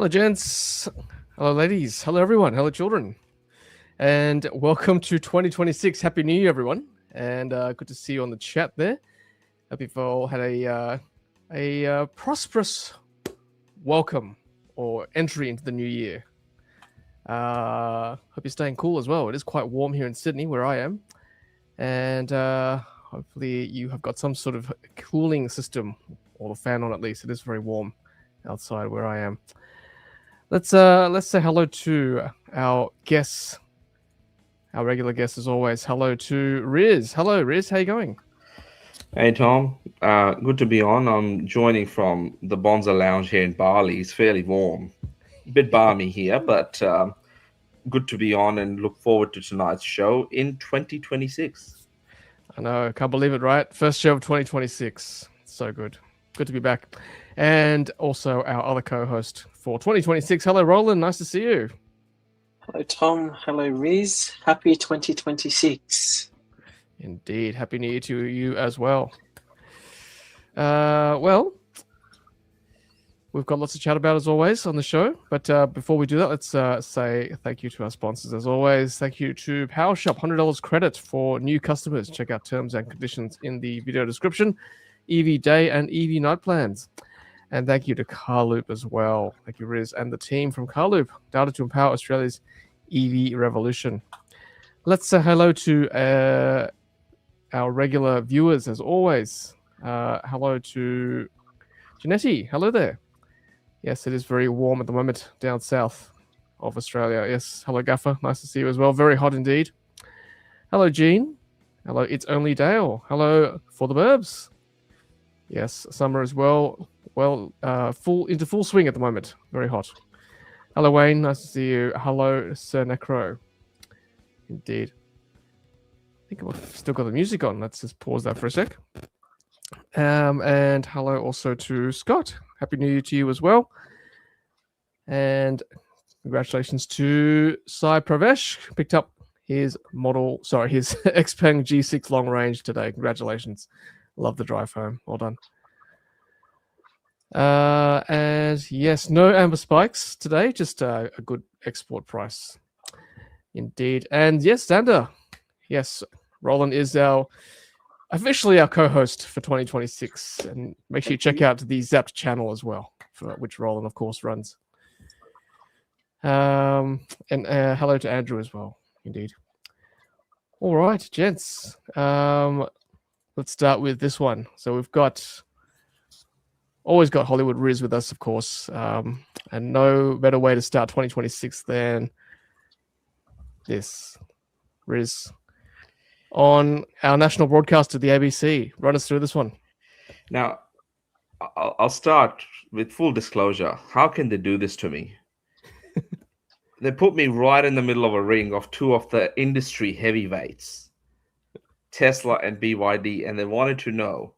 Hello, gents. Hello, ladies. Hello, everyone. Hello, children. And welcome to 2026. Happy New Year, everyone. And good to see you on the chat there. Hope you've all had a prosperous welcome or entry into the new year. Hope you're staying cool as well. It is quite warm here in Sydney, where I am. And hopefully you have got some sort of cooling system, or the fan on at least. It is very warm outside where I am. Let's say hello to our guests, our regular guests as always. Hello to Riz. Hello, Riz. How you going? Hey Tom, good to be on. I'm joining from the Bonza Lounge here in Bali. It's fairly warm, a bit balmy here, but good to be on and look forward to tonight's show in 2026. I know, I can't believe it, right? First show of 2026. So good. Good to be back. And also our other co-host for 2026. Hello, Roland. Nice to see you. Hello, Tom. Hello, Riz. Happy 2026. Indeed. Happy New Year to you as well. Well, we've got lots to chat about as always on the show. But before we do that, let's say thank you to our sponsors as always. Thank you to Powershop, $100 credit for new customers. Check out terms and conditions in the video description. EV day and EV night plans. And thank you to Carloop as well. Thank you, Riz, and the team from Carloop, data to empower Australia's EV revolution. Let's say hello to our regular viewers as always. Hello to Janetti. Hello there. Yes, it is very warm at the moment down south of Australia. Yes, hello, Gaffer. Nice to see you as well. Very hot indeed. Hello, Jean. Hello, It's Only Dale. Hello, For the Burbs. Yes, summer as well. Well, into full swing at the moment. Very hot. Hello, Wayne. Nice to see you. Hello, Sir Necro. Indeed. I think I've still got the music on. Let's just pause that for a sec. And hello also to Scott. Happy New Year to you as well. And congratulations to Sai Pravesh. Picked up his XPeng G6 long range today. Congratulations. Love the drive home. Well done. And yes, no amber spikes today, just a good export price. Indeed. And yes, Xander. Yes, Roland is officially our co-host for 2026. And make sure you check out the Zapped channel as well, for which Roland, of course, runs. And hello to Andrew as well. Indeed. All right, gents. Let's start with this one. So we've always got Hollywood Riz with us, of course. And no better way to start 2026 than this. Riz, on our national broadcaster, the ABC. Run us through this one. Now, I'll start with full disclosure. How can they do this to me? They put me right in the middle of a ring of two of the industry heavyweights, Tesla and BYD, and they wanted to know,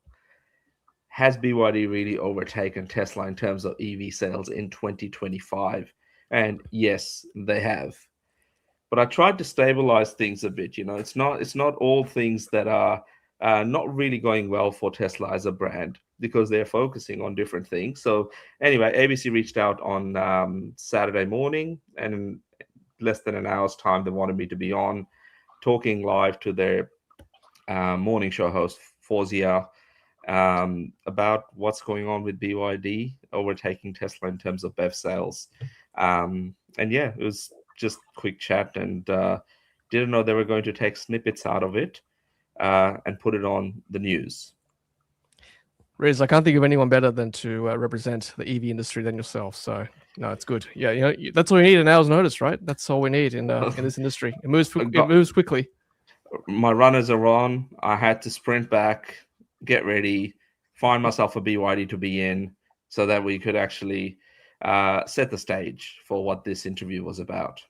has BYD really overtaken Tesla in terms of EV sales in 2025? And yes, they have. But I tried to stabilize things a bit. You know, it's not all things that are not really going well for Tesla as a brand, because they're focusing on different things. So anyway, ABC reached out on Saturday morning, and in less than an hour's time, they wanted me to be on talking live to their morning show host, Fawzia, about what's going on with BYD overtaking Tesla in terms of BEV sales. And yeah, it was just quick chat, and didn't know they were going to take snippets out of it and put it on the news. Riz, I can't think of anyone better than to represent the EV industry than yourself. So no, it's good. Yeah, you know, that's all you need, an hour's notice, right? That's all we need in this industry. It moves quickly. My runners are on. I had to sprint back, get ready, find myself a BYD to be in, so that we could actually set the stage for what this interview was about.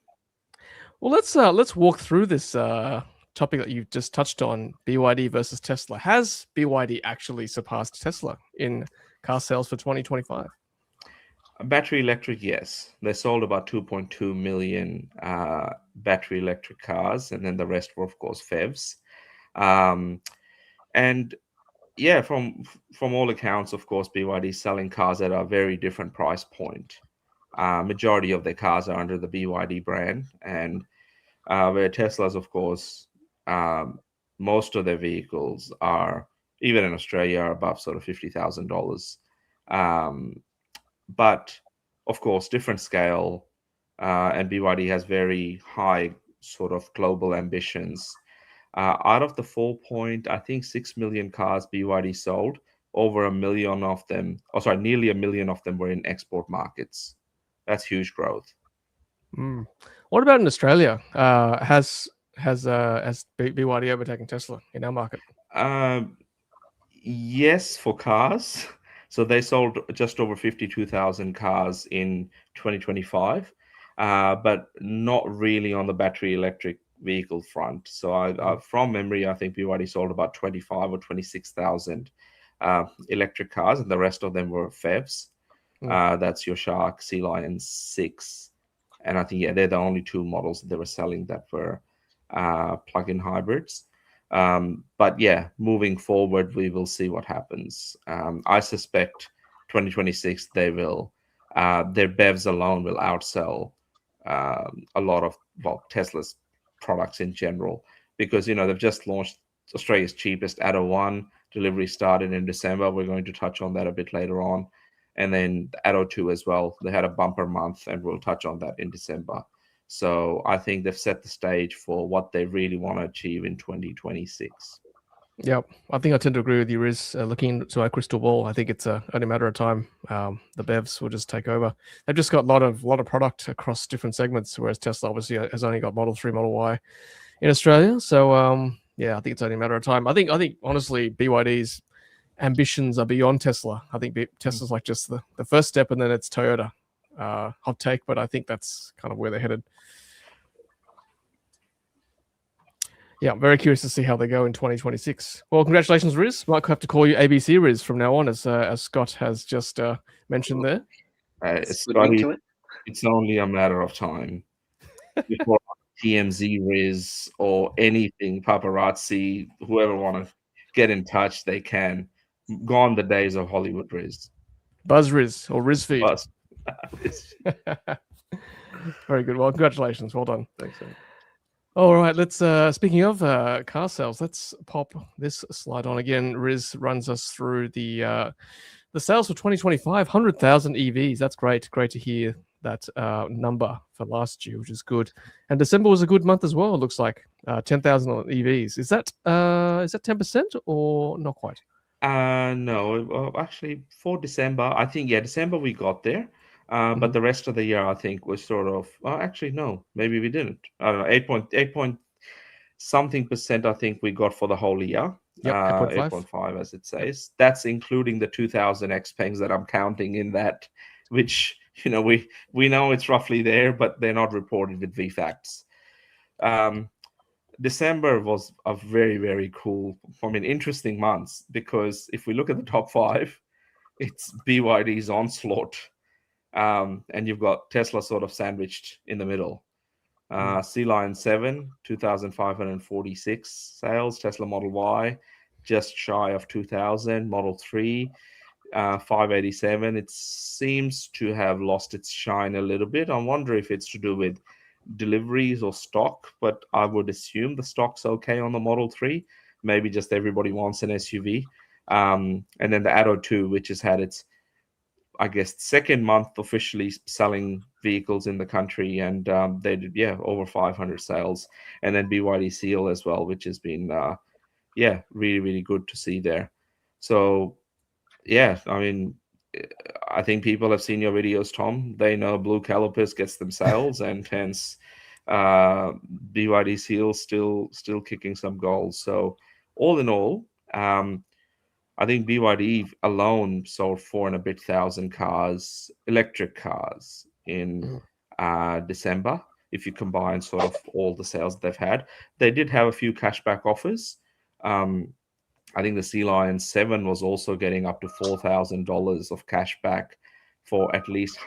Well, let's walk through this topic that you've just touched on, BYD versus Tesla. Has BYD actually surpassed Tesla in car sales for 2025? Battery electric, yes. They sold about 2.2 million battery electric cars, and then the rest were, of course, PHEVs. And yeah, from all accounts, of course, BYD is selling cars at a very different price point. majority of their cars are under the BYD brand, and where Teslas, of course, most of their vehicles are, even in Australia, are above sort of $50,000. But of course, different scale, and BYD has very high sort of global ambitions. Out of the 6 million cars BYD sold, over 1 million of them, nearly 1 million of them were in export markets. That's huge growth. What about in Australia? Has BYD overtaken Tesla in our market? Yes, for cars. So they sold just over 52,000 cars in 2025, but not really on the battery electric vehicle front. So from memory, I think BYD sold about 25 or 26,000 electric cars, and the rest of them were PHEVs. That's your Shark, Sea Lion 6. And I think, they're the only two models that they were selling that were plug-in hybrids. But moving forward, we will see what happens. I suspect 2026 they will, their BEVs alone will outsell a lot of Tesla's products in general, because they've just launched Australia's cheapest Atto 1. Delivery started in December. We're going to touch on that a bit later on. And then the Atto 2 as well. They had a bumper month, and we'll touch on that in December. So I think they've set the stage for what they really want to achieve in 2026. Yeah, I think I tend to agree with you, Riz. Looking into our crystal ball, I think it's only a matter of time. The BEVs will just take over. They've just got a lot of product across different segments, whereas Tesla obviously has only got Model 3, Model Y in Australia. So I think it's only a matter of time. I think honestly, BYD's ambitions are beyond Tesla. I think Tesla's like just the first step, and then it's Toyota. Hot take, but I think that's kind of where they're headed. Yeah, I'm very curious to see how they go in 2026. Well, congratulations, Riz. Might have to call you ABC Riz from now on, as Scott has just mentioned there. Scotty, it's only a matter of time before TMZ Riz or anything, paparazzi, whoever want to get in touch, they can. Gone the days of Hollywood Riz. Buzz Riz or Riz Feed. Buzz. Very good. Well, congratulations. Well done. Thanks, man. All right, let's speaking of car sales, let's pop this slide on again. Riz runs us through the sales for 2025, 100,000 EVs. That's great to hear that number for last year, which is good. And December was a good month as well. It looks like 10,000 EVs. Is that 10% or not quite? No, actually for December, I think December we got there. But the rest of the year, I think, was sort of, actually, no, maybe we didn't. I don't know, 8 something percent, I think we got for the whole year. Yep, 8.5, as it says. That's including the 2,000 XPengs that I'm counting in that, which, we know it's roughly there, but they're not reported with VFACTS. December was a very, very cool, interesting month, because if we look at the top 5, it's BYD's onslaught. And you've got Tesla sort of sandwiched in the middle. Sea Lion 7, 2,546 sales. Tesla Model Y, just shy of 2,000. Model 3, 587. It seems to have lost its shine a little bit. I wonder if it's to do with deliveries or stock, but I would assume the stock's okay on the Model 3. Maybe just everybody wants an SUV. And then the Atto 2, which has had its, I guess, second month officially selling vehicles in the country, and they did over 500 sales. And then BYD Seal as well, which has been really, really good to see there. So I think people have seen your videos, Tom. They know blue calipers gets them sales, and hence BYD Seal still kicking some goals. So all in all, I think BYD alone sold 4 and a bit thousand cars, electric cars, in December. If you combine sort of all the sales they've had, they did have a few cashback offers. I think the Sea Lion 7 was also getting up to $4,000 of cashback for at least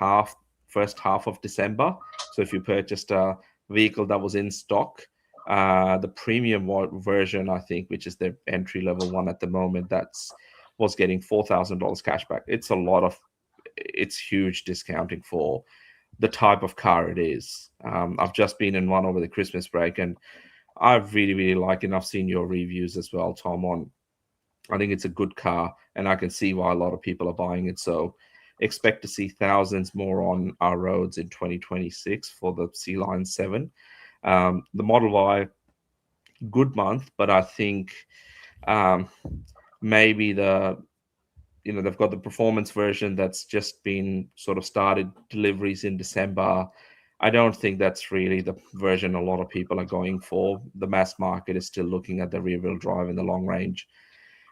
first half of December. So if you purchased a vehicle that was in stock, the premium version, I think, which is the entry level one at the moment, was getting $4,000 cashback. It's huge discounting for the type of car it is. I've just been in one over the Christmas break, and I really like it. And I've seen your reviews as well, Tom. I think it's a good car, and I can see why a lot of people are buying it. So expect to see thousands more on our roads in 2026 for the Sea Lion 7. The Model Y, good month, but I think maybe they've got the performance version that's just been sort of started deliveries in December. I don't think that's really the version a lot of people are going for. The mass market is still looking at the rear-wheel drive in the long range.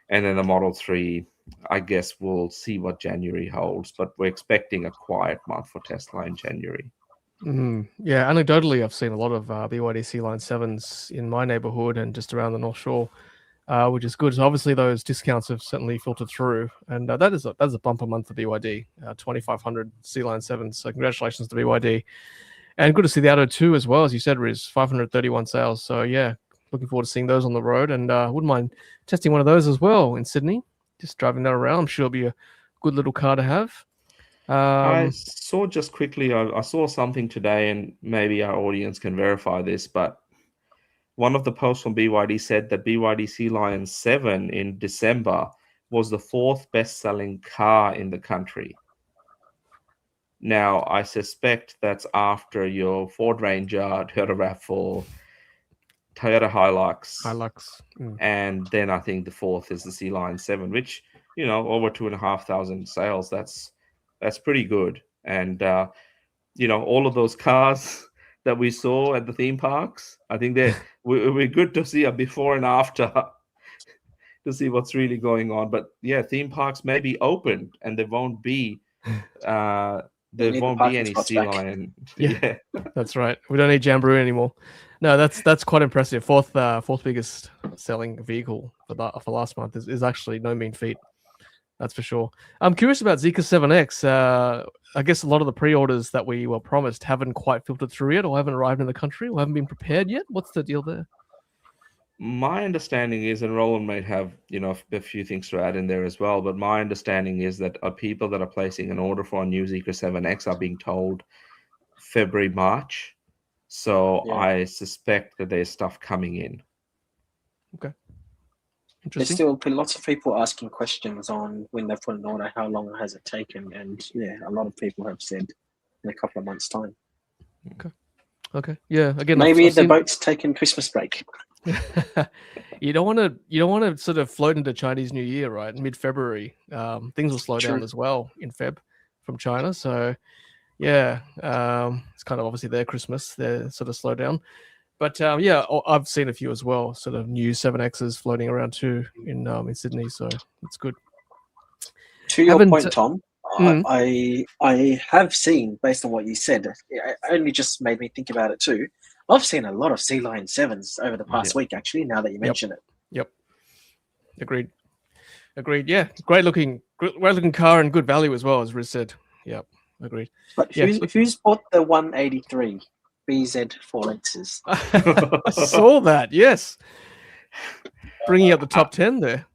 And then the Model 3, I guess we'll see what January holds, but we're expecting a quiet month for Tesla in January. Yeah, anecdotally, I've seen a lot of BYD Sea Lion 7s in my neighborhood and just around the North Shore, which is good. So obviously those discounts have certainly filtered through, and that's a bumper month for BYD, 2,500 Sea Lion 7s. So congratulations to BYD. And good to see the Atto 2 as well, as you said, Riz, 531 sales. So yeah, looking forward to seeing those on the road, and wouldn't mind testing one of those as well in Sydney. Just driving that around, I'm sure it'll be a good little car to have. I saw just quickly, I saw something today, and maybe our audience can verify this, but one of the posts from BYD said that BYD Sea Lion 7 in December was the 4th best-selling car in the country. Now, I suspect that's after your Ford Ranger, Toyota RAV4, Toyota Hilux. And then I think the 4th is the Sea Lion 7, which, over 2,500 sales. That's pretty good. And, all of those cars that we saw at the theme parks, I think we're good to see a before and after to see what's really going on. But yeah, theme parks may be open and there won't be any Sea Lion. Yeah, that's right. We don't need Jamboree anymore. No, that's quite impressive. Fourth biggest selling vehicle for last month is actually no mean feat. That's for sure. I'm curious about Zeekr 7X. I guess a lot of the pre-orders that we were promised haven't quite filtered through yet, or haven't arrived in the country, or haven't been prepared yet. What's the deal there? My understanding is, and Roland might have, a few things to add in there as well, but my understanding is that people that are placing an order for a new Zeekr 7X are being told February, March. So yeah. I suspect that there's stuff coming in. Okay. There's still lots of people asking questions on when they've put an order, how long has it taken? And yeah, a lot of people have said in a couple of months' time. Okay. Yeah. Again, maybe the boat's taken Christmas break. You don't want to sort of float into Chinese New Year, right? Mid-February, things will slow down as well in Feb from China. So yeah, it's kind of obviously their Christmas, their sort of slow down. But yeah, I've seen a few as well, sort of new 7Xs floating around too in Sydney, so it's good. To your point, Tom, I have seen, based on what you said, it only just made me think about it too. I've seen a lot of Sea Lion 7s over the past week, actually, now that you mention it. Yep. Agreed. Yeah, great looking car and good value as well, as Riz said. Yep, agreed. But who's bought the 183? BZ 4Xs. I saw that. Yes, bringing up the top 10 there.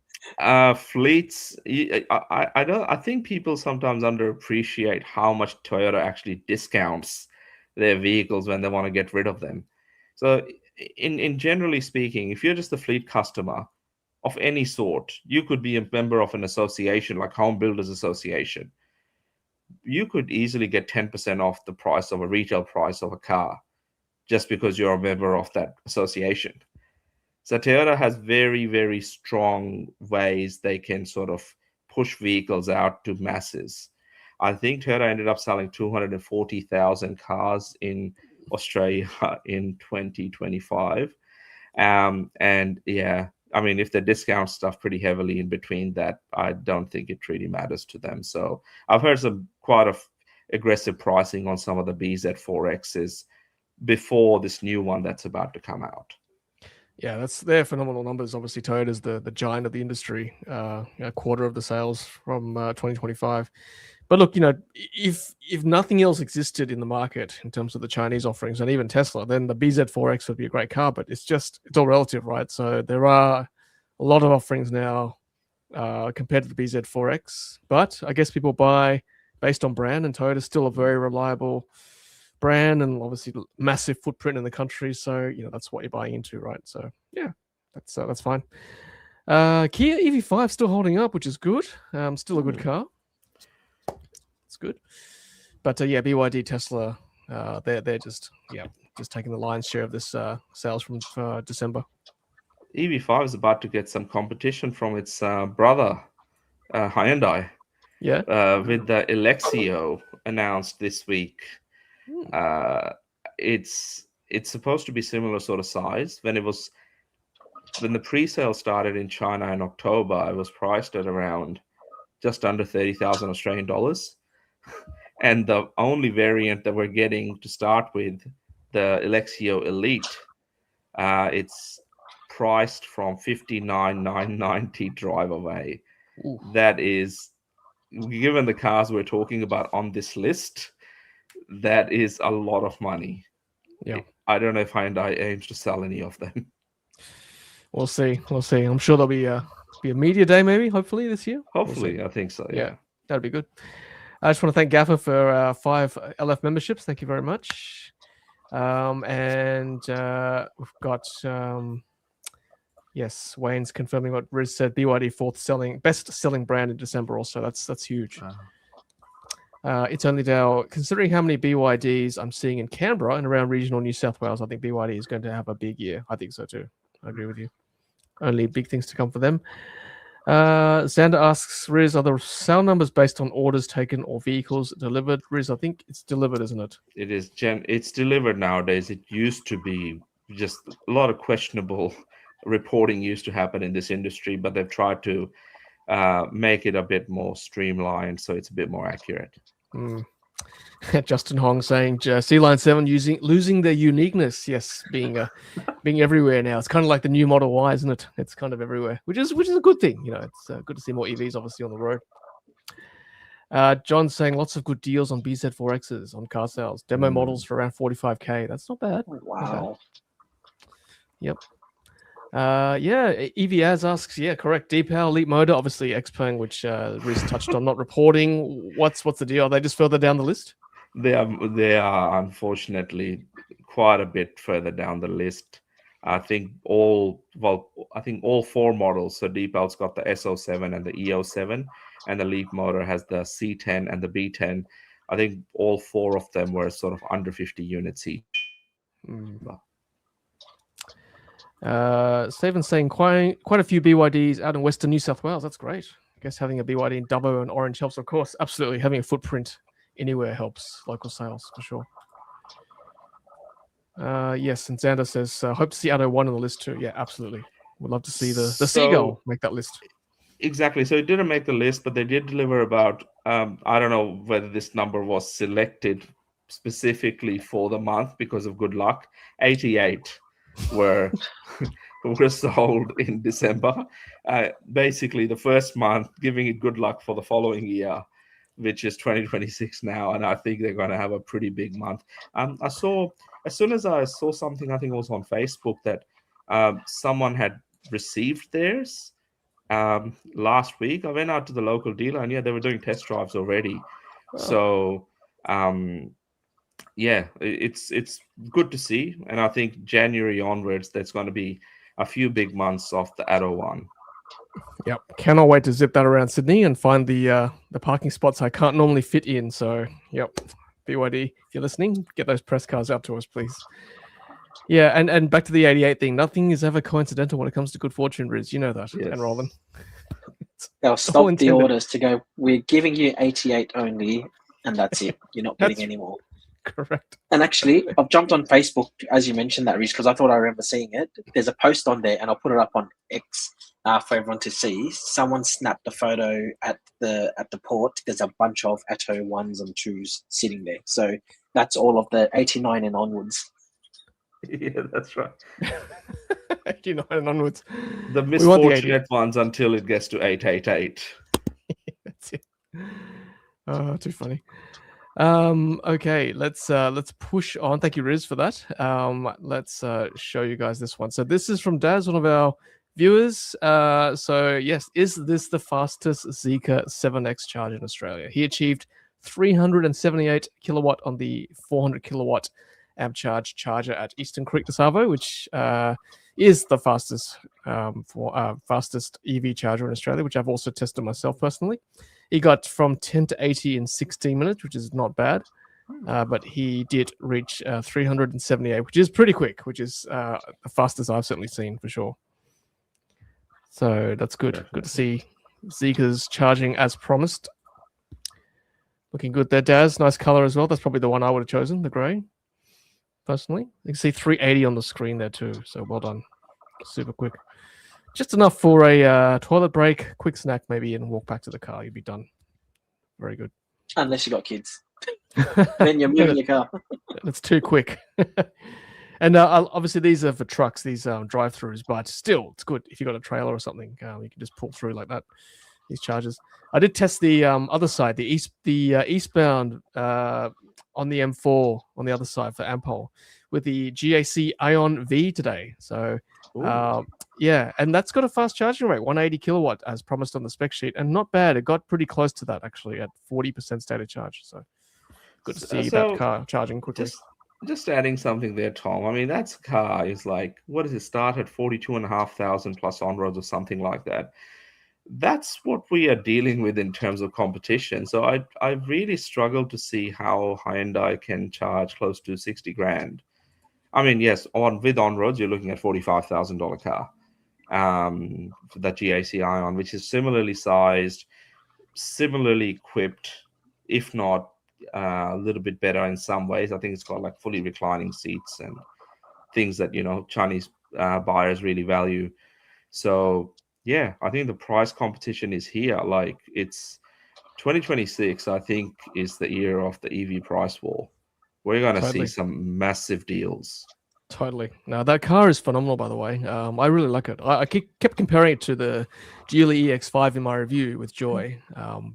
Fleets. I think people sometimes underappreciate how much Toyota actually discounts their vehicles when they want to get rid of them. So, in generally speaking, if you're just a fleet customer of any sort, you could be a member of an association like Home Builders Association. You could easily get 10% off the price of a retail price of a car just because you're a member of that association. So Toyota has very, very strong ways they can sort of push vehicles out to masses. I think Toyota ended up selling 240,000 cars in Australia in 2025. And yeah, I mean, if they discount stuff pretty heavily in between that, I don't think it really matters to them. So I've heard some quite aggressive pricing on some of the BZ4Xs before this new one that's about to come out. Yeah, they're phenomenal numbers. Obviously, Toyota's the giant of the industry, a quarter of the sales from 2025. But look, if nothing else existed in the market in terms of the Chinese offerings and even Tesla, then the BZ4X would be a great car. But it's all relative, right? So there are a lot of offerings now compared to the BZ4X. But I guess people buy based on brand, and Toyota's still a very reliable brand and obviously massive footprint in the country. So that's what you're buying into, right? So yeah, that's fine. Kia EV5 still holding up, which is good. Still a good car. It's good. But BYD, Tesla, they're just taking the lion's share of this sales from December. EV5 is about to get some competition from its brother, Hyundai. Yeah. With the Alexio announced this week. It's supposed to be similar sort of size. When the pre-sale started in China in October, it was priced at around just under 30,000 Australian dollars. And the only variant that we're getting to start with, the Alexio Elite, it's priced from 59,990 drive away. Ooh. That is, given the cars we're talking about on this list, that is a lot of money. Yeah. I don't know if Hyundai aims to sell any of them. We'll see. I'm sure there'll be a media day, maybe, hopefully this year. Hopefully, I think so. Yeah, that'd be good. I just want to thank Gaffer for 5 LF memberships. Thank you very much. And we've got Wayne's confirming what Riz said. BYD best selling brand in December. Also, that's huge. It's only now, considering how many BYDs I'm seeing in Canberra and around regional New South Wales, I think BYD is going to have a big year. I think so too. I agree with you. Only big things to come for them. Xander asks, Riz, are the sale numbers based on orders taken or vehicles delivered? Riz, I think it's delivered, isn't it? It is, it's delivered nowadays. It used to be just a lot of questionable reporting used to happen in this industry, but they've tried to make it a bit more streamlined so it's a bit more accurate. Justin Hong saying Sea Lion 7 losing their uniqueness. Yes, being everywhere now. It's kind of like the new Model Y, isn't it? It's kind of everywhere, which is a good thing. It's good to see more EVs obviously on the road. John saying lots of good deals on BZ4Xs on car sales. Demo models for around 45k. That's not bad. Wow. Yep. EVAs asks, correct. Depower, Leapmotor, obviously XPeng, which Riz touched on, not reporting. What's the deal? Are they just further down the list? They are unfortunately quite a bit further down the list. I think all 4 models. So Deepal's got the SO7 and the EO7, and the Leapmotor has the C10 and the B10. I think all 4 of them were sort of under 50 units each. Stephen's saying quite a few BYDs out in Western New South Wales. That's great. I guess having a BYD in Dubbo and Orange helps, of course. Absolutely, having a footprint anywhere helps local sales for sure. Yes, and Xander says, hope to see Atto 1 on the list too. Yeah, absolutely. We'd love to see the Seagull make that list. Exactly. So it didn't make the list, but they did deliver about, I don't know whether this number was selected specifically for the month because of good luck. 88 were sold in December. Basically, the first month, giving it good luck for the following year, which is 2026 now, and I think they're going to have a pretty big month. As soon as I saw something, I think it was on Facebook, that someone had received theirs last week. I went out to the local dealer, and they were doing test drives already. Oh. So it's good to see, and I think January onwards, there's going to be a few big months of the Atto 1. Yep, cannot wait to zip that around Sydney and find the parking spots I can't normally fit in. So, yep, BYD, if you're listening, get those press cars out to us, please. Yeah, and back to the 88 thing. Nothing is ever coincidental when it comes to good fortune, Riz. You know that, yes. And Roland. They'll stop the orders to go, we're giving you 88 only, and that's it. You're not getting any more. Correct. And actually, I've jumped on Facebook, as you mentioned that, Riz, because I thought I remember seeing it. There's a post on there, and I'll put it up on X for everyone to see. Someone snapped a photo at the port. There's a bunch of Atto 1s and 2s sitting there. So that's all of the 89 and onwards. Yeah, that's right. 89 and onwards. The misfortunate ones until it gets to 888. That's it. Oh, too funny. Okay, let's push on. Thank you, Riz, for that. Let's show you guys this one. So this is from Daz, one of our viewers. So yes, is this the fastest Zeekr 7X charge in Australia? He achieved 378 kilowatt on the 400 kilowatt amp charge charger at Eastern Creek de Savo, which is the fastest EV charger in Australia, which I've also tested myself personally. He got from 10 to 80 in 16 minutes, which is not bad. But he did reach 378, which is pretty quick, which is the fastest I've certainly seen for sure. So that's good. Definitely. Good to see Zeekr's charging as promised. Looking good there, Daz. Nice color as well. That's probably the one I would have chosen, the grey, personally. You can see 380 on the screen there too, so well done. Super quick. Just enough for a toilet break, quick snack maybe, and walk back to the car. You'll be done. Very good. Unless you got kids. Then you're moving your car. It's too quick. And obviously these are for trucks, these drive-throughs, but still, it's good if you've got a trailer or something. You can just pull through like that, these chargers. I did test the other side, the eastbound on the M4 on the other side for Ampol with the GAC Aion V today. So, yeah, and that's got a fast charging rate, 180 kilowatt as promised on the spec sheet, and not bad. It got pretty close to that actually at 40% stated charge. So good to see that car charging quickly. Just adding something there, Tom. I mean, that car is like, what does it start at 42,500 plus on-roads or something like that? That's what we are dealing with in terms of competition. So I really struggle to see how Hyundai can charge close to 60 grand. I mean, yes, with on-roads, you're looking at $45,000 car. For that GAC Aion, which is similarly sized, similarly equipped, if not a little bit better in some ways. I think it's got like fully reclining seats and things that, you know, Chinese buyers really value. So yeah, I think the price competition is here. Like, it's 2026, I think, is the year of the EV price war. We're going to see some massive deals. Totally. Now, that car is phenomenal, by the way. I really like it. I kept comparing it to the Geely EX5 in my review with Joy,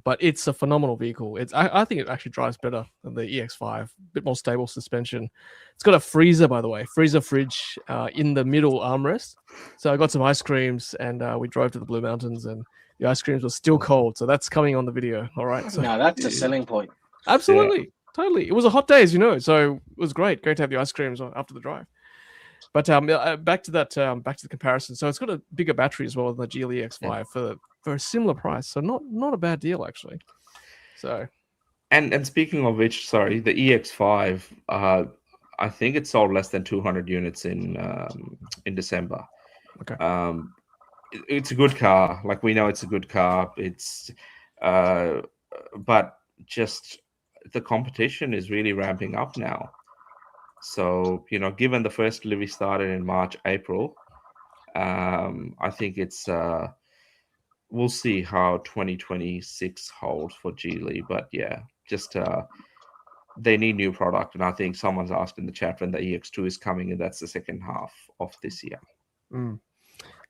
but it's a phenomenal vehicle. I think it actually drives better than the EX5, a bit more stable suspension. It's got a freezer, by the way, freezer fridge in the middle armrest. So I got some ice creams, and we drove to the Blue Mountains, and the ice creams were still cold. So that's coming on the video. All right. So, no, that's a selling point. Absolutely. Yeah. Totally. It was a hot day, as you know, so it was great to have the ice creams after the drive. But back to that, back to the comparison. So it's got a bigger battery as well than the Geely EX5 for a similar price. So not a bad deal actually. So, and speaking of which, sorry, the EX5, I think it sold less than 200 units in December. Okay. It's a good car. Like, we know it's a good car. It's, but just the competition is really ramping up now. So, you know, given the first delivery started in March, April, I think it's, we'll see how 2026 holds for Geely. But yeah, just they need new product. And I think someone's asked in the chat when the EX2 is coming, and that's the second half of this year.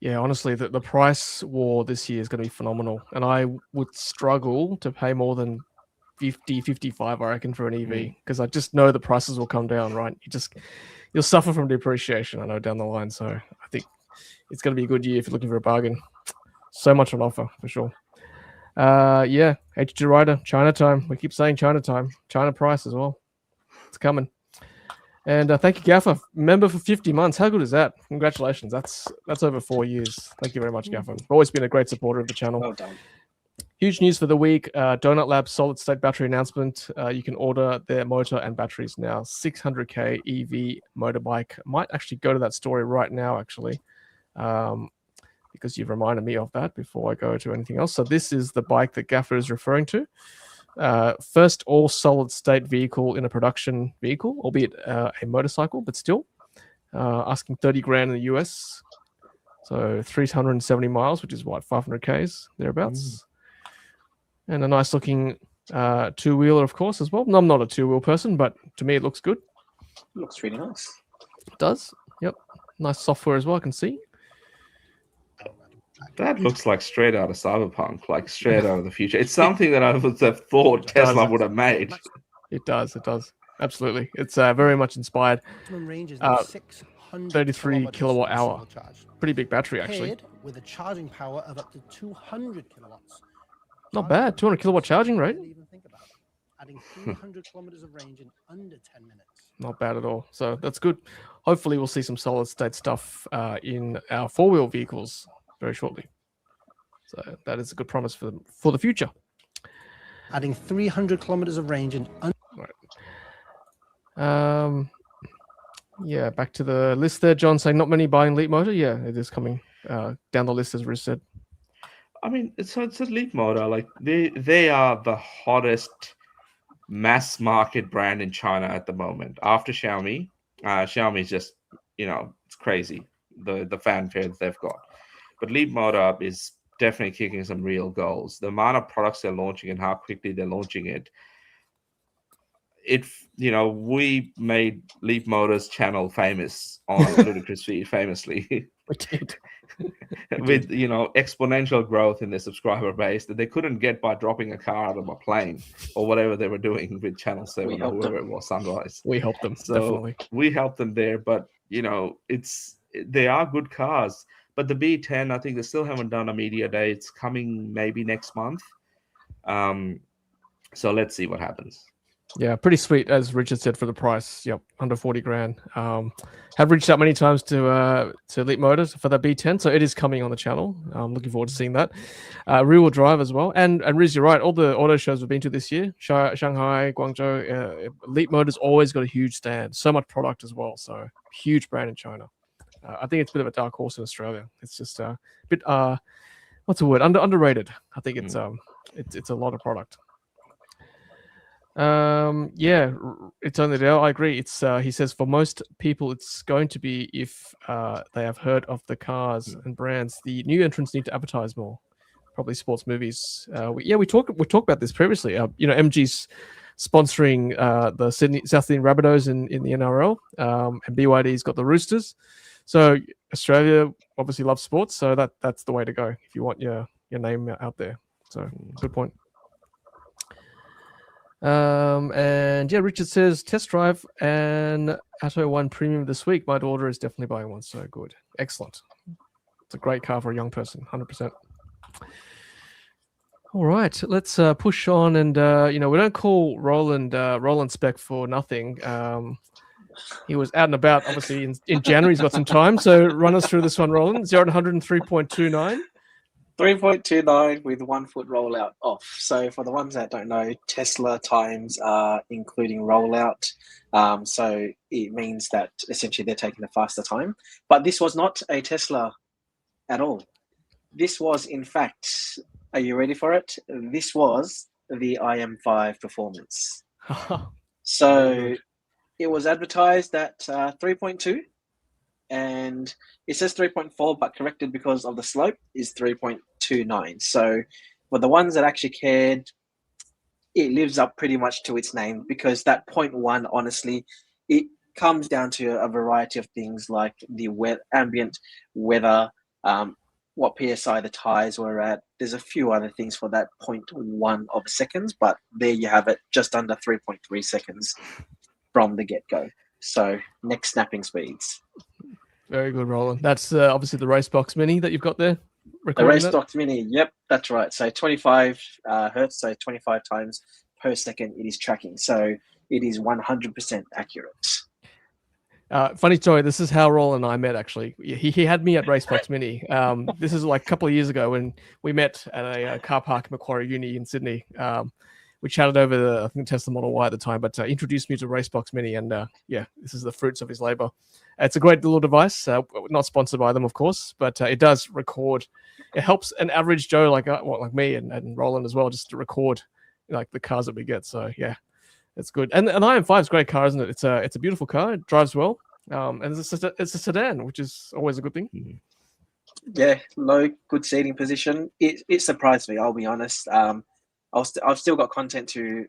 Yeah, honestly, the price war this year is going to be phenomenal. And I would struggle to pay more than 50, 55, I reckon, for an EV, because I just know the prices will come down, right? You'll suffer from depreciation, I know, down the line. So I think it's going to be a good year if you're looking for a bargain. So much on offer for sure. Yeah, H2 Rider, China time. We keep saying China time, China price as well. It's coming. And thank you, Gaffer. Member for 50 months. How good is that? Congratulations. That's over 4 years. Thank you very much, Gaffer. Always been a great supporter of the channel. Well done. Huge news for the week. Donut Lab solid state battery announcement. You can order their motor and batteries now. 600k EV motorbike. Might actually go to that story right now, actually, because you've reminded me of that before I go to anything else. So this is the bike that Gaffer is referring to. First all solid state vehicle in a production vehicle, albeit a motorcycle, but still asking 30 grand in the US. So 370 miles, which is what, 500 Ks thereabouts. And a nice looking two-wheeler, of course, as well. No, I'm not a two-wheel person, but to me it looks good. Looks really nice. It does. Yep. Nice software as well, I can see. That looks like straight out of Cyberpunk, like straight out of the future. It's something that I would have thought Tesla would have made. It does. Absolutely. It's very much inspired. 33 kilowatt hour. Pretty big battery, actually. With a charging power of up to 200 kilowatts. Not bad. 200 kilowatt charging rate. adding 300 kilometers of range in under 10 minutes. Not bad at all. So that's good. Hopefully, we'll see some solid state stuff in our four-wheel vehicles very shortly. So that is a good promise for the future. Adding 300 kilometers of range in under. Right. Yeah, back to the list there. John saying not many buying Leapmotor. Yeah, it is coming down the list as Rich said. I mean, it's a Leapmotor. Like they are the hottest mass market brand in China at the moment. After Xiaomi, Xiaomi is just, it's crazy, the fanfare that they've got. But Leapmotor is definitely kicking some real goals. The amount of products they're launching and how quickly they're launching it. We made Leapmotor's channel famous on Ludicrous Feed, famously. We did. With exponential growth in their subscriber base that they couldn't get by dropping a car out of a plane or whatever they were doing with Channel 7 or whoever it was, Sunrise. We helped them, so definitely. We helped them there, but they are good cars. But the B10, I think they still haven't done a media day. It's coming maybe next month. So let's see what happens. Yeah, pretty sweet, as Richard said, for the price. Yep, under 40 grand. Have reached out many times to Leapmotor for the B10, so it is coming on the channel. I'm looking forward to seeing that. Rear-wheel drive as well. And Riz, you're right, all the auto shows we've been to this year, Shanghai, Guangzhou, Leapmotor's always got a huge stand. So much product as well, so huge brand in China. I think it's a bit of a dark horse in Australia. It's just a bit, what's the word? Underrated. I think it's a lot of product. Yeah, it's only there. I agree. It's he says for most people it's going to be if they have heard of the cars and brands. The new entrants need to advertise more, probably sports movies. We talked about this previously. MG's sponsoring the South Sydney Rabbitohs in the NRL, and BYD's got the Roosters. So Australia obviously loves sports, so that's the way to go if you want your name out there. So good point. And yeah, Richard says test drive and Atto 1 Premium this week. My daughter is definitely buying one. So good. Excellent. It's a great car for a young person, 100%. All right, let's push on. And, we don't call Roland Spec for nothing. He was out and about, obviously, in January. He's got some time. So run us through this one, Roland. 0 to 103.29. 3.29 with 1 foot rollout off. So for the ones that don't know, Tesla times are including rollout. So it means that essentially they're taking a faster time. But this was not a Tesla at all. This was, in fact, are you ready for it? This was the IM5 Performance. So it was advertised at 3.2. And it says 3.4, but corrected because of the slope is 3.29. So for the ones that actually cared, it lives up pretty much to its name, because that 0.1, honestly, it comes down to a variety of things like the ambient weather, what PSI the tires were at. There's a few other things for that 0.1 of seconds, but there you have it, just under 3.3 seconds from the get-go. So next snapping speeds. Very good, Roland. That's obviously the Racebox Mini that you've got there. The Racebox Mini, yep, that's right. So 25 hertz, so 25 times per second it is tracking. So it is 100% accurate. Funny story, this is how Roland and I met, actually. He had me at Racebox Mini. This is like a couple of years ago when we met at a car park at Macquarie Uni in Sydney. We chatted over the, I think, Tesla Model Y at the time, but introduced me to Racebox Mini, and this is the fruits of his labor. It's a great little device, not sponsored by them, of course, but it does record. It helps an average Joe like me and Roland as well, just to record like the cars that we get. So yeah, it's good. And an IM5 is a great car, isn't it? It's a beautiful car. It drives well, and it's a sedan, which is always a good thing. Yeah, low, good seating position. It surprised me, I'll be honest. I've still got content to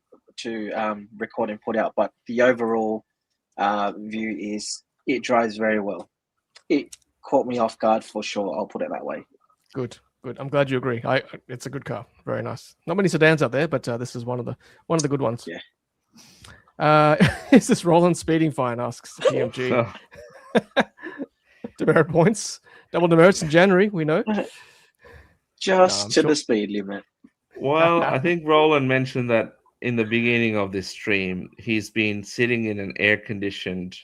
record and put out, but the overall view is it drives very well. It caught me off guard for sure. I'll put it that way. Good. I'm glad you agree. It's a good car. Very nice. Not many sedans out there, but this is one of the good ones. Yeah. Is this Roland speeding fine? Asks PMG. Demerit points. Double demerits in January. We know. Just to the speed limit. Well, I think Roland mentioned that in the beginning of this stream, he's been sitting in an air-conditioned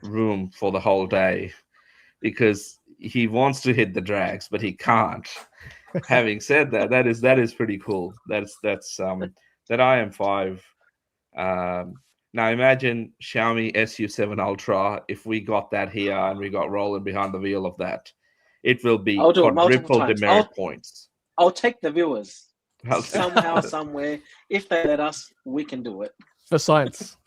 room for the whole day because he wants to hit the drags, but he can't. Having said that, that is pretty cool. That's that IM5. Now imagine Xiaomi SU7 Ultra. If we got that here and we got Roland behind the wheel of that, it will be I'll do it multiple quadruple times. demerit points. I'll take the viewers somehow, somewhere. If they let us, we can do it. For science,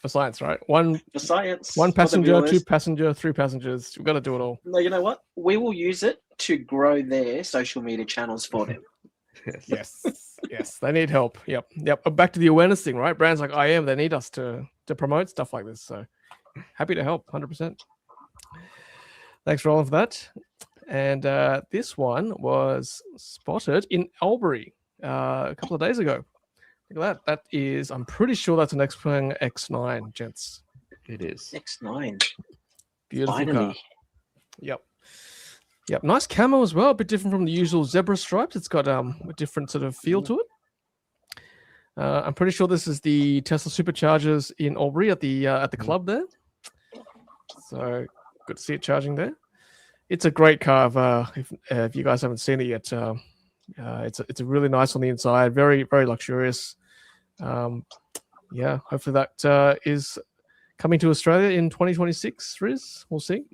right? One For science. one for the passenger, viewers. 2 passenger, 3 passengers. We've got to do it all. No, you know what? We will use it to grow their social media channels for them. Yes, they need help. Yep. Back to the awareness thing, right? Brands like IM, they need us to promote stuff like this. So happy to help, 100%. Thanks, Roland, for that. And this one was spotted in Albury a couple of days ago. Look at that. That is, I'm pretty sure that's an XPeng X9, gents. It is. X9. Beautiful Finally. car. Yep. Nice camo as well. A bit different from the usual zebra stripes. It's got a different sort of feel to it. I'm pretty sure this is the Tesla Superchargers in Albury at the club there. So good to see it charging there. It's a great car. If you guys haven't seen it yet, it's a really nice on the inside. Very, very luxurious. Hopefully that is coming to Australia in 2026. Riz, we'll see.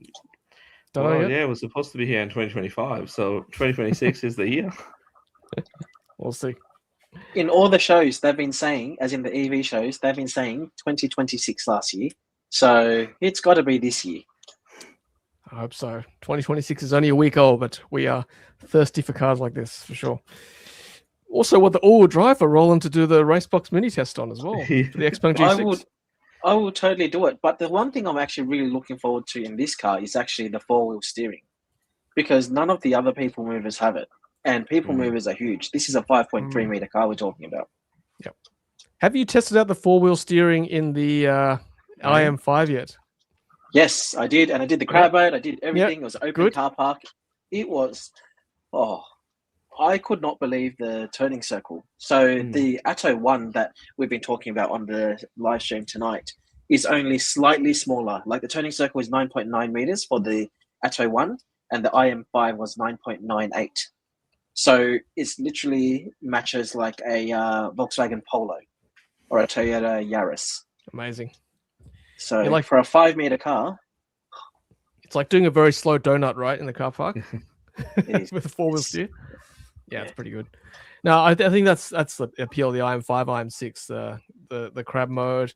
Don't know yet. Yeah, it was supposed to be here in 2025, so 2026 is the year. We'll see. In all the shows, they've been saying, as in the EV shows, they've been saying 2026 last year. So it's got to be this year. I hope so. 2026 is only a week old, but we are thirsty for cars like this for sure. Also, what the all-wheel drive for Roland to do the Racebox mini test on as well. For the XPeng G6. I will totally do it. But the one thing I'm actually really looking forward to in this car is actually the four-wheel steering, because none of the other people movers have it, and people movers are huge. This is a 5.3 meter car we're talking about. Yep. Have you tested out the four-wheel steering in the IM5 yet? Yes, I did, and I did the crab boat. I did everything. It was an open Good. car park. It was, I could not believe the turning circle. So the Atto one that we've been talking about on the live stream tonight is only slightly smaller. Like the turning circle is 9.9 meters for the Atto one, and the IM5 was 9.98. So it's literally matches like a Volkswagen Polo or a Toyota Yaris. Amazing. So for a 5 meter car, it's like doing a very slow donut, right, in the car park with a four-wheel steer. Yeah, it's pretty good. Now, I think that's the appeal of the IM5, IM6, the crab mode,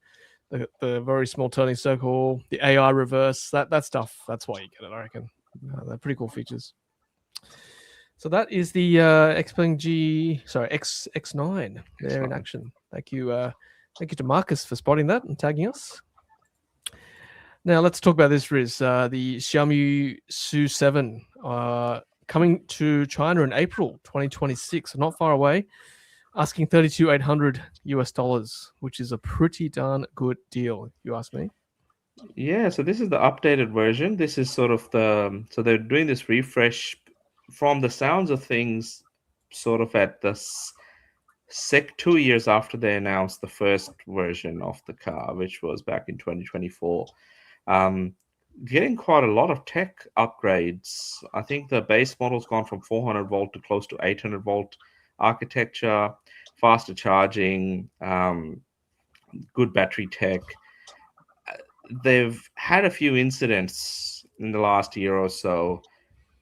the very small turning circle, the AI reverse, that stuff. That's why you get it, I reckon. They're pretty cool features. So that is the XPeng X9 there in action. Thank you to Marcus for spotting that and tagging us. Now let's talk about this, Riz. The Xiaomi SU7 coming to China in April 2026, so not far away, asking $32,800, which is a pretty darn good deal, if you ask me. Yeah, so this is the updated version. This is sort of so they're doing this refresh from the sounds of things, sort of at the 2 years after they announced the first version of the car, which was back in 2024. Getting quite a lot of tech upgrades. I think the base model's gone from 400 volt to close to 800 volt architecture, faster charging, good battery tech. They've had a few incidents in the last year or so,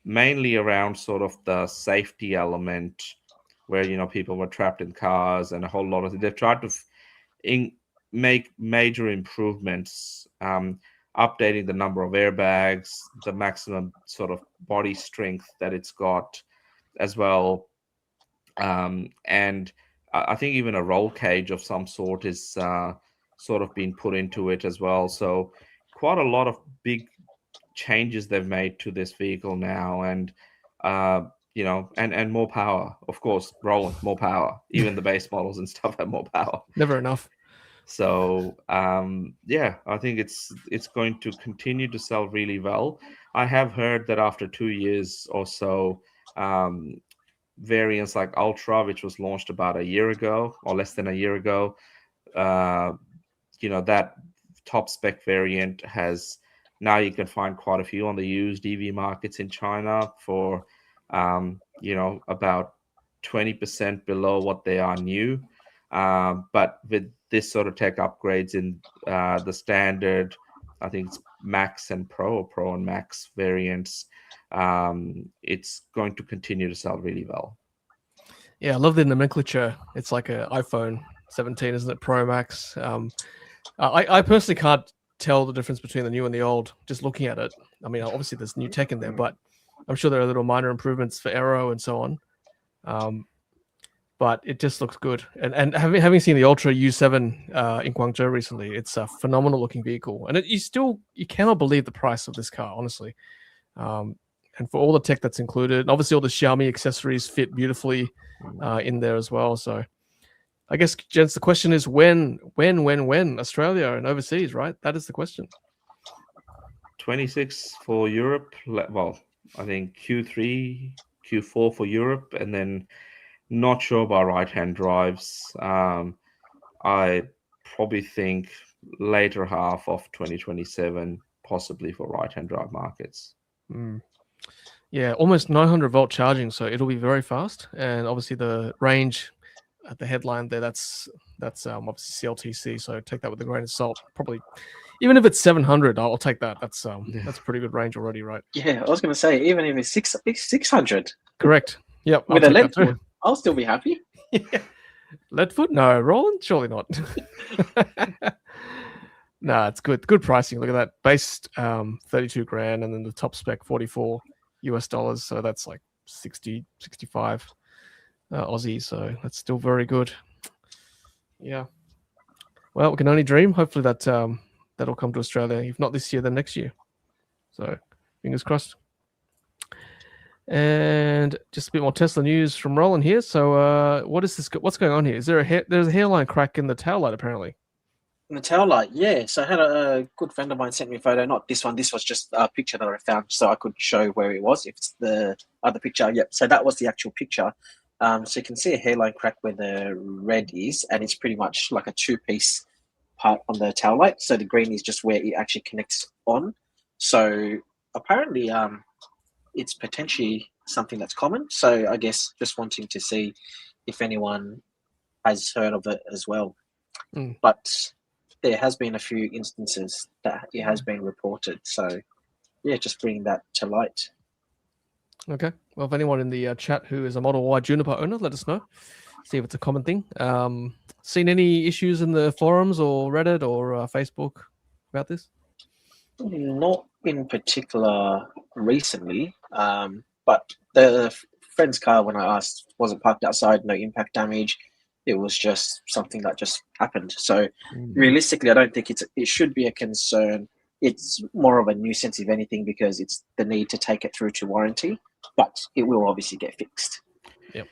mainly around sort of the safety element, where people were trapped in cars and a whole lot of. They've tried to make major improvements, updating the number of airbags, the maximum sort of body strength that it's got as well. And I think even a roll cage of some sort is sort of been put into it as well. So quite a lot of big changes they've made to this vehicle now. And, and more power, of course, Roland, more power. Even the base models and stuff have more power. Never enough. So I think it's going to continue to sell really well. I have heard that after 2 years or so, variants like Ultra, which was launched about a year ago or less than a year ago, that top spec variant has now you can find quite a few on the used EV markets in China for about 20% below what they are new. But with this sort of tech upgrades in the standard, I think it's Max and Pro, or Pro and Max variants, it's going to continue to sell really well. Yeah, I love the nomenclature. It's like an iPhone 17, isn't it? Pro Max. I personally can't tell the difference between the new and the old just looking at it. I mean, obviously there's new tech in there, but I'm sure there are little minor improvements for aero and so on. But it just looks good. And having seen the Ultra U7 in Guangzhou recently, it's a phenomenal looking vehicle. And you cannot believe the price of this car, honestly. And for all the tech that's included, obviously all the Xiaomi accessories fit beautifully in there as well. So I guess, gents, the question is when Australia and overseas, right? That is the question. 26 for Europe. Well, I think Q3, Q4 for Europe, and then not sure about right-hand drives. I probably think later half of 2027, possibly for right-hand drive markets. Yeah, almost 900 volt charging, so it'll be very fast. And obviously the range at the headline there, that's obviously CLTC, so take that with a grain of salt. Probably, even if it's 700, I'll take that. That's a pretty good range already, right? Yeah, I was going to say, even if it's 600. Correct. Yep. With a LED foot, I'll still be happy. Yeah. LED foot? No, Roland? Surely not. No, it's good. Good pricing. Look at that. Base 32 grand, and then the top spec $44. So that's like 60, 65 Aussie. So that's still very good. Yeah. Well, we can only dream. Hopefully that'll come to Australia. If not this year, then next year. So fingers crossed. And just a bit more Tesla news from Roland here. So what is this? What's going on here? Is there there's a hairline crack in the tail light apparently? In the tail light, yeah. So I had a good friend of mine sent me a photo. Not this one. This was just a picture that I found, so I could show where it was. If it's the other picture, yep. So that was the actual picture. So you can see a hairline crack where the red is, and it's pretty much like a two-piece part on the tail light. So the green is just where it actually connects on. So apparently, it's potentially something that's common. So I guess just wanting to see if anyone has heard of it as well. But there has been a few instances that it has been reported. So, yeah, just bringing that to light. Okay. Well, if anyone in the chat who is a Model Y Juniper owner, let us know. See if it's a common thing. Seen any issues in the forums or Reddit or Facebook about this? Not in particular recently, but the friend's car, when I asked, wasn't parked outside, no impact damage. It was just something that just happened. So realistically, I don't think it should be a concern. It's more of a nuisance, if anything, because it's the need to take it through to warranty, but it will obviously get fixed. Yep.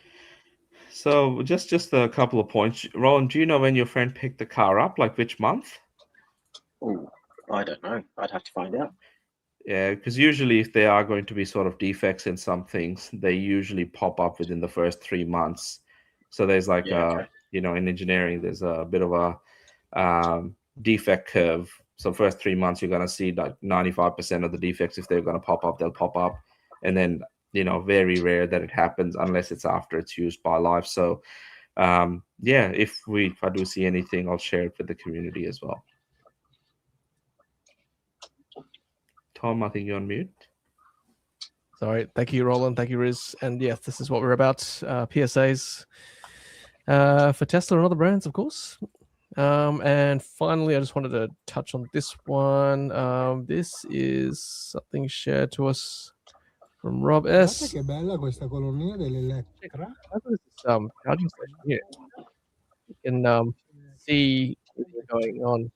So just a couple of points. Roland, do you know when your friend picked the car up, like which month? Oh, I don't know. I'd have to find out. Yeah, because usually if there are going to be sort of defects in some things, they usually pop up within the first 3 months. So there's like, in engineering, there's a bit of a defect curve. So first 3 months, you're going to see like 95% of the defects, if they're going to pop up, they'll pop up. And then, very rare that it happens unless it's after it's used by life. So, if I do see anything, I'll share it with the community as well. Tom, I think you're on mute. Sorry. Thank you, Roland. Thank you, Riz. And yes, this is what we're about. PSAs for Tesla and other brands, of course. And finally, I just wanted to touch on this one. This is something shared to us from Rob S. Check out this charging station here. You can see what's going on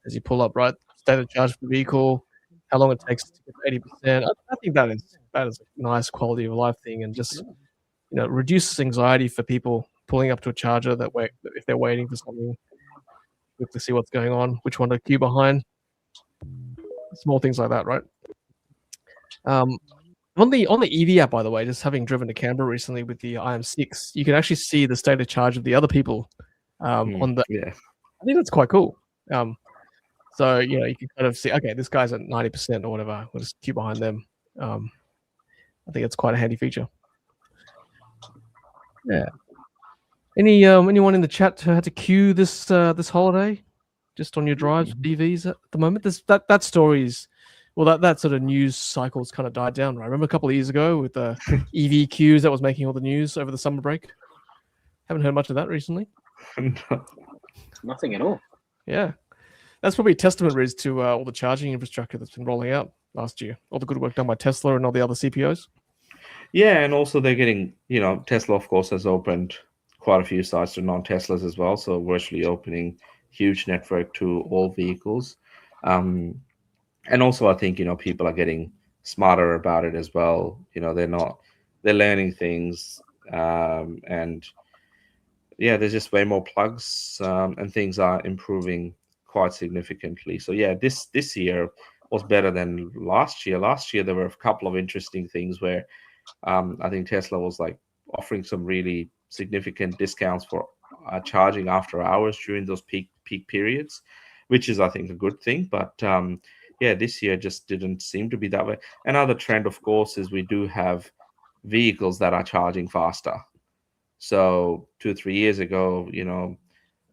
as you pull up, right? State of charge for the vehicle, how long it takes to get 80%. I think that is a nice quality of life thing, and just reduces anxiety for people pulling up to a charger if they're waiting for something, to see what's going on, which one to queue behind, small things like that, right? On the EV app, by the way, just having driven to Canberra recently with the IM6, you can actually see the state of charge of the other people on the. Yeah. I think that's quite cool. So you can kind of see, okay, this guy's at 90% or whatever. We'll just queue behind them. I think it's quite a handy feature. Yeah. Anyone in the chat had to queue this holiday, just on your drives with EVs at the moment? That story's, well, that sort of news cycle's kind of died down, right? Remember a couple of years ago with the EV queues that was making all the news over the summer break? Haven't heard much of that recently. Nothing at all. Yeah. That's probably a testament, Riz, to all the charging infrastructure that's been rolling out last year. All the good work done by Tesla and all the other CPOs. Yeah, and also they're getting, Tesla, of course, has opened quite a few sites to non-Teslas as well. So virtually opening huge network to all vehicles. And also I think, people are getting smarter about it as well. They're learning things. And yeah, there's just way more plugs and things are improving quite significantly. So yeah, this year was better than last year. Last year, there were a couple of interesting things where I think Tesla was like offering some really significant discounts for charging after hours during those peak periods, which is, I think, a good thing. But yeah, this year just didn't seem to be that way. Another trend, of course, is we do have vehicles that are charging faster. So 2-3 years ago,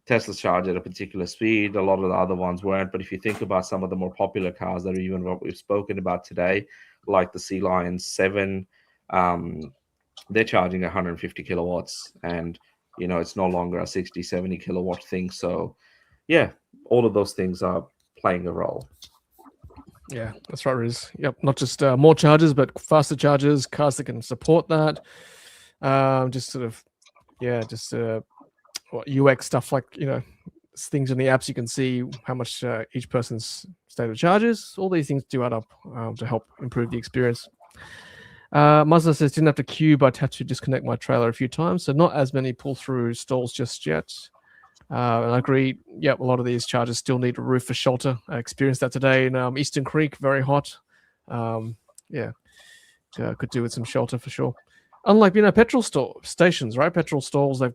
Tesla's charge at a particular speed. A lot of the other ones weren't. But if you think about some of the more popular cars that are even what we've spoken about today, like the Sea Lion 7, they're charging 150 kilowatts, and it's no longer a 60-70 kilowatt thing. So yeah, all of those things are playing a role. Yeah, that's right, Riz. Yep, not just more chargers, but faster chargers, cars that can support that. Just sort of, UX stuff, like things in the apps. You can see how much each person's state of charge is. All these things do add up to help improve the experience. Mazda says, didn't have to queue, but had to disconnect my trailer a few times, so not as many pull-through stalls just yet. And I agree. Yep, a lot of these chargers still need a roof for shelter. I experienced that today in Eastern Creek, very hot. Could do with some shelter for sure. Unlike petrol stations, right? Petrol stalls, they've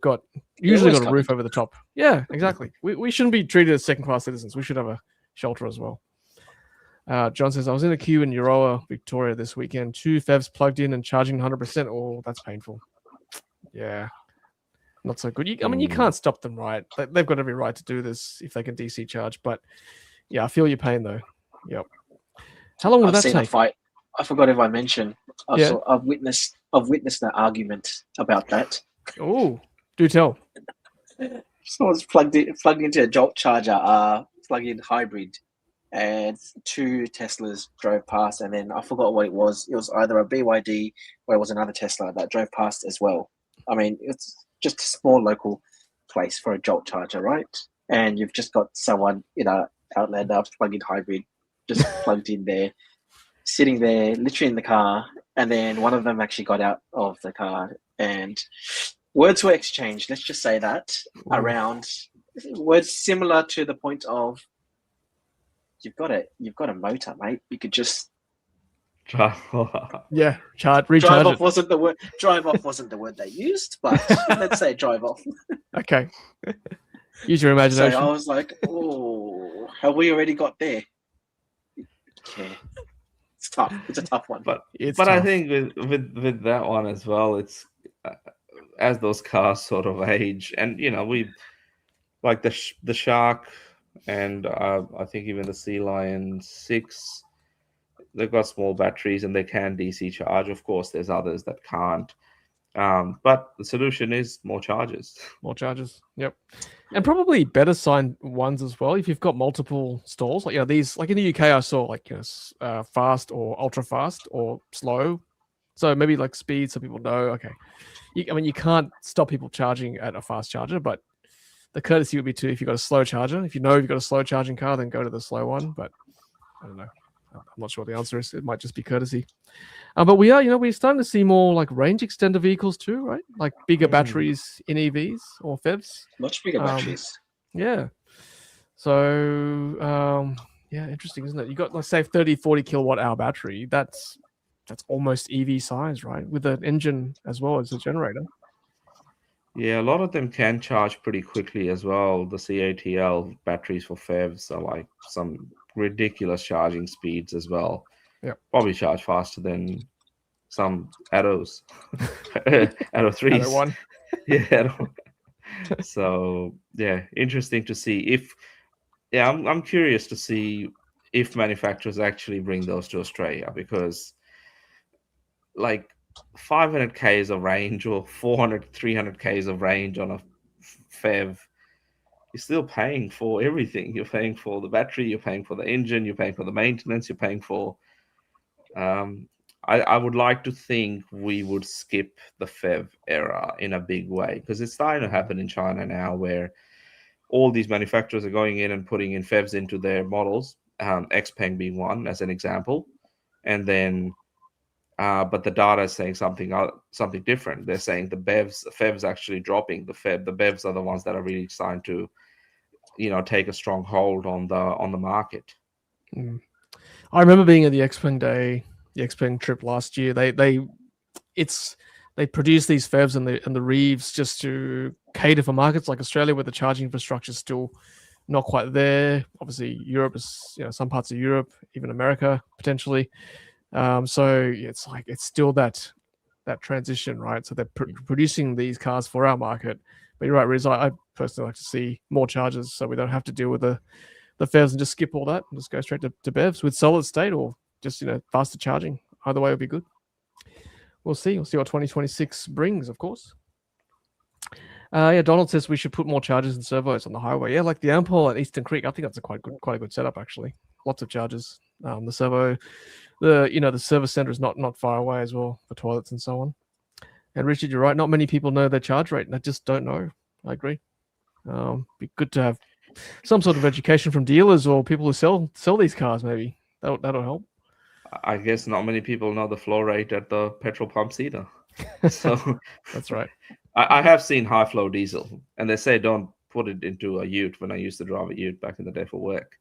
usually got a roof over the top. Yeah, exactly. We shouldn't be treated as second-class citizens. We should have a shelter as well. John says, I was in a queue in Euroa, Victoria this weekend. 2 PHEVs plugged in and charging 100%. Oh, that's painful. Yeah, not so good. You can't stop them, right? They've got every right to do this if they can DC charge. But yeah, I feel your pain though. Yep. How long would that take? A fight. I forgot if I mentioned. I've witnessed an argument about that. Oh, do tell. Someone's plugged into a Jolt charger, plug-in hybrid, and 2 Teslas drove past, and then I forgot what it was. It was either a BYD or it was another Tesla that drove past as well. I mean, it's just a small local place for a Jolt charger, right? And you've just got someone in a Outlander plug-in hybrid just plugged in there, sitting there, literally in the car, and then one of them actually got out of the car, and words were exchanged. Let's just say that around words similar to the point of, you've got a motor, mate. You could just recharge drive off it. wasn't the word. Drive off wasn't the word they used, but let's say drive off. Okay. Use your imagination. So I was like, oh, have we already got there? Yeah. It's tough. It's a tough one. But tough. I think with that one as well, it's as those cars sort of age, and we like the Shark, and I think even the Sea Lion 6, they've got small batteries and they can DC charge. Of course, there's others that can't. But the solution is more chargers. More chargers. Yep. And probably better signed ones as well. If you've got multiple stalls, like these, like in the UK, I saw fast or ultra fast or slow. So maybe like speed, so people know. Okay. You can't stop people charging at a fast charger, but the courtesy would be if you've got a slow charger. If you know you've got a slow charging car, then go to the slow one. But I don't know. I'm not sure what the answer is. It might just be courtesy. But we're starting to see more like range extender vehicles too, right? Like bigger batteries in EVs or PHEVs. Much bigger batteries. Yeah. So, interesting, isn't it? You got, let's say, 30, 40 kilowatt hour battery. That's almost EV size, right? With an engine as well as a generator. Yeah, a lot of them can charge pretty quickly as well. The CATL batteries for PHEVs are like some ridiculous charging speeds as well. Yep. Probably charge faster than some Attos, Atto 3s. Atto 1. Yeah. Atto. So yeah, interesting to see if. Yeah, I'm curious to see if manufacturers actually bring those to Australia, because like 500 k's of range or 400 300 k's of range on a PHEV, you're still paying for everything. You're paying for the battery, you're paying for the engine, you're paying for the maintenance, you're paying for I would like to think we would skip the PHEV era in a big way, because it's starting to happen in China now, where all these manufacturers are going in and putting in PHEVs into their models, XPeng being one as an example, and then but the data is saying something different. They're saying the PHEVs actually dropping. The BEVs are the ones that are really starting to, take a strong hold on the market. I remember being at the XPeng day, the XPeng trip last year. They produce these PHEVs and the Reeves just to cater for markets like Australia, where the charging infrastructure is still not quite there. Obviously, Europe is, some parts of Europe, even America potentially. So it's like it's still that transition, right? So they're producing these cars for our market. But you're right, Riz. I personally like to see more chargers, so we don't have to deal with the PHEVs and just skip all that and just go straight to BEVs with solid state, or just faster charging. Either way would be good. We'll see. We'll see what 2026 brings, of course. Donald says we should put more chargers and servos on the highway. Yeah, like the Ampol at Eastern Creek. I think that's quite a good setup, actually. Lots of chargers. The servo, the service center is not far away as well for toilets and so on. And Richard, you're right. Not many people know their charge rate, and I just don't know. I agree. Be good to have some sort of education from dealers or people who sell these cars. Maybe that'll help. I guess not many people know the flow rate at the petrol pumps either. So that's right. I have seen high flow diesel, and they say don't put it into a ute. When I used to drive a ute back in the day for work,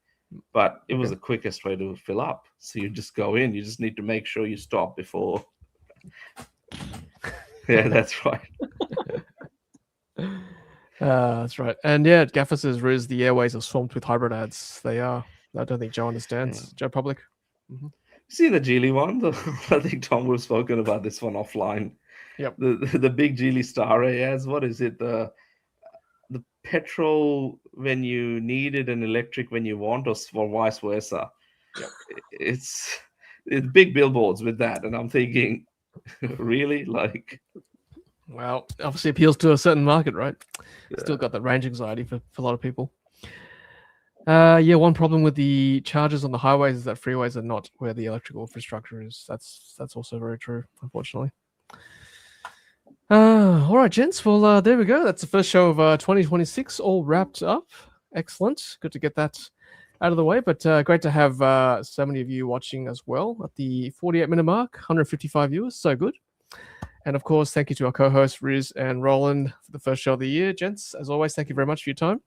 but it was the quickest way to fill up. So you just go in. You just need to make sure you stop before. Yeah, that's right. That's right. And yeah, Gaffer says, Riz, the airways are swamped with hybrid ads. They are. I don't think Joe understands. Yeah. Joe Public. Mm-hmm. See the Geely one? I think Tom would have spoken about this one offline. Yep. The big Geely Star ads. What is it? The petrol when you need it and electric when you want, or vice versa. Yep. It's big billboards with that, and I'm thinking, really, like. Well, obviously appeals to a certain market, right? Yeah. Still got that range anxiety for a lot of people. One problem with the chargers on the highways is that freeways are not where the electrical infrastructure is. That's also very true, unfortunately. All right, gents. Well, there we go. That's the first show of 2026 all wrapped up. Excellent. Good to get that out of the way. But great to have so many of you watching as well at the 48-minute mark, 155 viewers. So good. And of course, thank you to our co-hosts, Riz and Roland, for the first show of the year. Gents, as always, thank you very much for your time.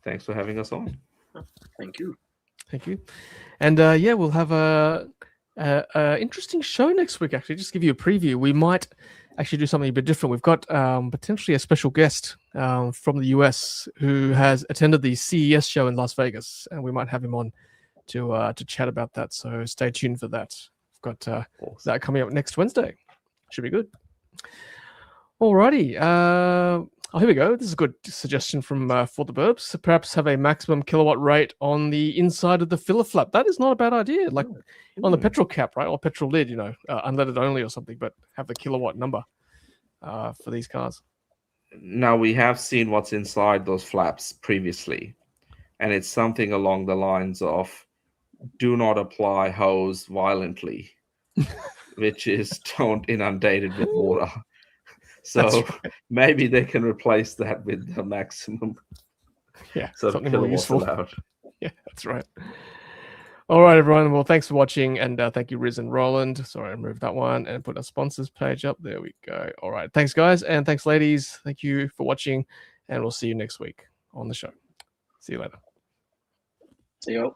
Thanks for having us on. Thank you. Thank you. And we'll have a interesting show next week, actually. Just give you a preview. We might actually do something a bit different. We've got potentially a special guest from the US who has attended the CES show in Las Vegas, and we might have him on to chat about that. So stay tuned for that. Got that coming up next Wednesday. Should be good. Alrighty. Here we go. This is a good suggestion from For the Burbs. Perhaps have a maximum kilowatt rate on the inside of the filler flap. That is not a bad idea. Like on the petrol cap, right? Or petrol lid, unleaded only or something, but have the kilowatt number for these cars. Now, we have seen what's inside those flaps previously, and it's something along the lines of do not apply hose violently, which is don't inundate it with water. So maybe they can replace that with the maximum. Yeah, something more useful. Allowed. Yeah, that's right. All right, everyone. Well, thanks for watching, and thank you, Riz and Roland. Sorry, I moved that one and put our sponsors page up. There we go. All right, thanks, guys, and thanks, ladies. Thank you for watching, and we'll see you next week on the show. See you later. See you.